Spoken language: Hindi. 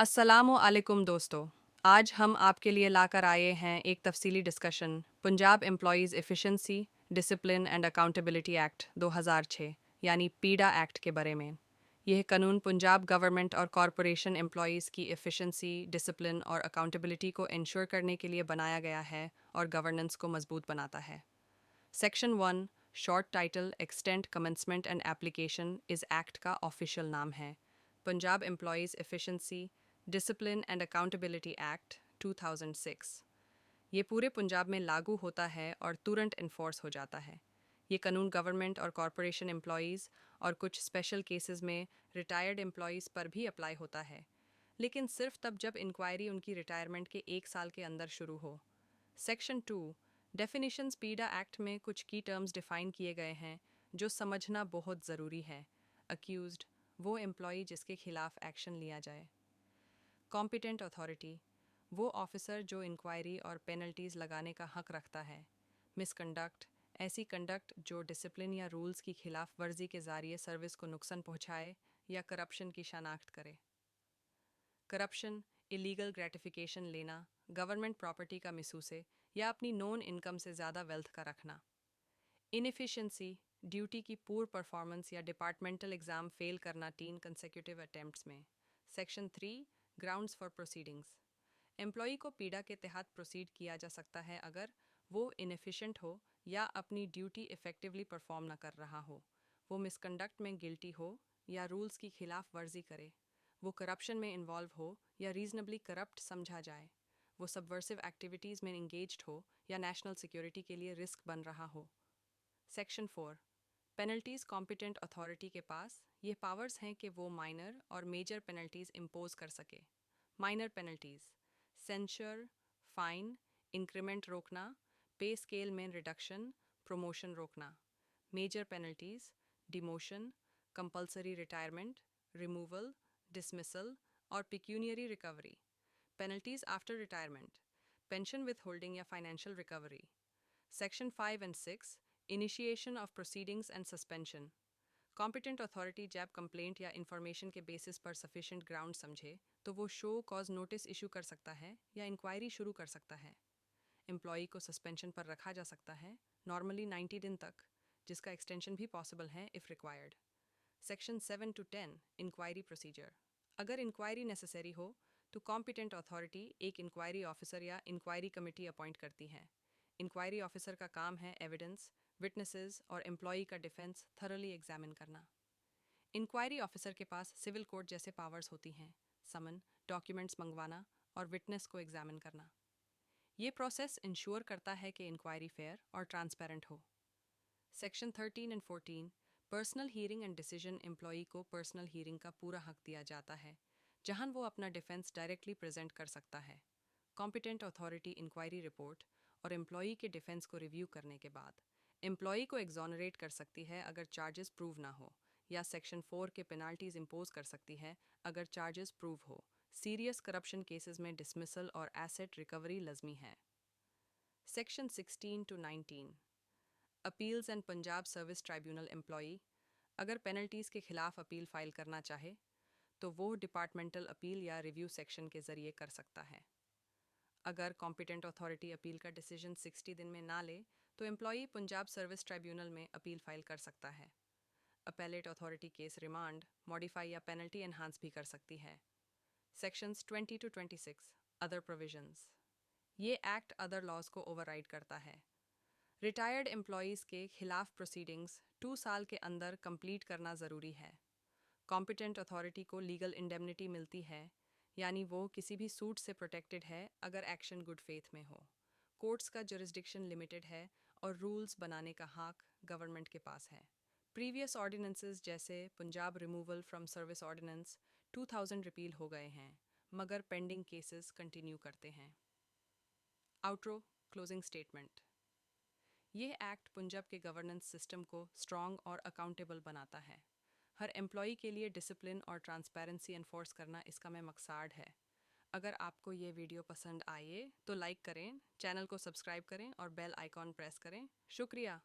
अस्सलामु अलैकुम दोस्तों। आज हम आपके लिए लाकर आए हैं एक तफसीली discussion Punjab employees efficiency discipline and accountability act 2006 यानी पीडा एक्ट के बारे में। यह कानून पंजाब गवर्नमेंट और कॉरपोरेशन एम्प्लॉयज़ की एफिशिएंसी डिसिप्लिन और अकाउंटेबिलिटी को इंश्योर करने के लिए बनाया गया है और गवर्नेंस को मजबूत बनाता है। Section 1 short title extent commencement and application इस एक्ट का ऑफिशियल नाम है Punjab employees efficiency discipline and accountability act 2006। ये पूरे पंजाब में लागू होता है और तुरंत इन्फोर्स हो जाता है। ये कानून गवर्नमेंट और कॉरपोरेशन एम्प्लॉयज़ और कुछ स्पेशल केसेस में रिटायर्ड एम्प्लॉयज़ पर भी अप्लाई होता है, लेकिन सिर्फ तब जब इंक्वायरी उनकी रिटायरमेंट के 1 साल के अंदर शुरू हो। सेक्शन 2 डेफिनेशंस पीडा एक्ट में कुछ की टर्म्स डिफाइन किए गए हैं जो समझना बहुत ज़रूरी है। अक्यूज्ड वो एम्प्लॉय जिसके खिलाफ एक्शन लिया जाए। कॉम्पिटेंट अथॉरिटी वो ऑफिसर जो इंक्वायरी और पेनल्टीज लगाने का हक रखता है। मिसकंडक्ट ऐसी कंडक्ट जो डिसिप्लिन या रूल्स की खिलाफ वर्जी के ज़रिए सर्विस को नुकसान पहुंचाए या करप्शन की शनाख्त करे। करप्शन इलीगल ग्रेटिफिकेशन लेना, गवर्नमेंट प्रॉपर्टी का मिसयूसे या अपनी नॉन इनकम से ज़्यादा वेल्थ का रखना। इनएफिशिएंसी ड्यूटी की पूर परफॉर्मेंस या डिपार्टमेंटल एग्जाम फेल करना 3 कंसेक्यूटिव अटेम्प्ट्स में। Section 3 grounds for proceedings employee को पीड़ा के तहत प्रोसीड किया जा सकता है अगर वो इनएफिशिएंट हो या अपनी ड्यूटी इफेक्टिवली परफॉर्म न कर रहा हो, वो मिसकंडक्ट में गिल्टी हो या रूल्स की खिलाफ वर्जी करे, वो करप्शन में इन्वॉल्व हो या रीजनेबली करप्ट समझा जाए, वो सबवर्सिव एक्टिविटीज़ में इंगेज्ड हो या नेशनल सिक्योरिटी के लिए रिस्क बन रहा हो। सेक्शन 4 पेनल्टीज़ कॉम्पिटेंट अथॉरिटी के पास ये पावर्स हैं कि वो माइनर और मेजर पेनल्टीज़ इम्पोज कर सके। Minor penalties censure, fine, increment रोकना, पे स्केल में रिडक्शन, प्रमोशन रोकना। Major penalties demotion, compulsory retirement, removal, dismissal और pecuniary recovery. Penalties after retirement pension withholding या financial recovery. Section 5 and 6 initiation of proceedings and suspension competent authority जब कंप्लेंट या इंफॉर्मेशन के बेसिस पर सफिशिएंट ग्राउंड समझे तो वो शो कॉज नोटिस इशू कर सकता है या इंक्वायरी शुरू कर सकता है। एम्प्लॉई को सस्पेंशन पर रखा जा सकता है, नॉर्मली 90 दिन तक, जिसका एक्सटेंशन भी पॉसिबल है if required. Section 7 to 10 inquiry procedure अगर इंक्वायरी नेसेसरी हो तो कॉम्पिटेंट अथॉरिटी एक इंक्वायरी ऑफिसर या इंक्वायरी कमेटी अपॉइंट करती है। इंक्वायरी ऑफिसर का काम है एविडेंस, विटनेसेस और एम्प्लॉई का डिफेंस थरोली एग्जामिन करना। इंक्वायरी ऑफिसर के पास सिविल कोर्ट जैसे पावर्स होती हैं, समन, डॉक्यूमेंट्स मंगवाना और विटनेस को एग्जामिन करना। ये प्रोसेस इंश्योर करता है कि इंक्वायरी फेयर और ट्रांसपेरेंट हो। Section 13 and 14 personal hearing and decision employee को पर्सनल हीयरिंग का पूरा हक दिया जाता है, जहां वो अपना डिफेंस डायरेक्टली प्रेजेंट कर सकता है। कॉम्पिटेंट अथॉरिटी इंक्वायरी रिपोर्ट और एम्प्लॉई के डिफेंस को रिव्यू करने के बाद एम्प्लॉई को एग्जोनरेट कर सकती है अगर चार्जेस प्रूव ना हो, या सेक्शन 4 के पेनाल्टीज इंपोज कर सकती है अगर चार्जेस प्रूव हो। सीरियस करप्शन केसेस में डिसमिसल और एसेट रिकवरी लजमी है। Section 16 to 19 appeals and Punjab service tribunal employee अगर पेनल्टीज़ के खिलाफ अपील फाइल करना चाहे तो वो डिपार्टमेंटल अपील या रिव्यू सेक्शन के ज़रिए कर सकता है। अगर कॉम्पिटेंट अथॉरिटी अपील का डिसीजन 60 दिन में ना ले तो एम्प्लॉई पंजाब सर्विस ट्राइब्यूनल में अपील फाइल कर सकता है। Appellate authority case remand, modify या पेनल्टी एनहांस भी कर सकती है। सेक्शंस 20 to 26 अदर प्रोविजंस ये एक्ट अदर लॉज को ओवरराइड करता है। रिटायर्ड एम्प्लॉयज़ के खिलाफ प्रोसीडिंग्स 2 साल के अंदर कंप्लीट करना ज़रूरी है। कॉम्पिटेंट अथॉरिटी को लीगल इंडेमनिटी मिलती है, यानी वो किसी भी सूट से प्रोटेक्टेड है अगर एक्शन गुड फेथ में हो। कोर्ट्स का जुरिस्डिक्शन लिमिटेड है और रूल्स बनाने का हक गवर्नमेंट के पास है। प्रीवियस ऑर्डिनेंसेस जैसे Punjab removal from service ordinance 2000 repeal हो गए हैं, मगर पेंडिंग केसेस कंटिन्यू करते हैं। आउट्रो क्लोजिंग स्टेटमेंट ये एक्ट पंजाब के गवर्नेंस सिस्टम को स्ट्रॉन्ग और अकाउंटेबल बनाता है। हर एम्प्लॉई के लिए डिसिप्लिन और ट्रांसपेरेंसी एनफोर्स करना इसका में मकसद है। अगर आपको ये वीडियो पसंद आए तो लाइक करें, चैनल को सब्सक्राइब करें और बेल आइकॉन प्रेस करें। शुक्रिया।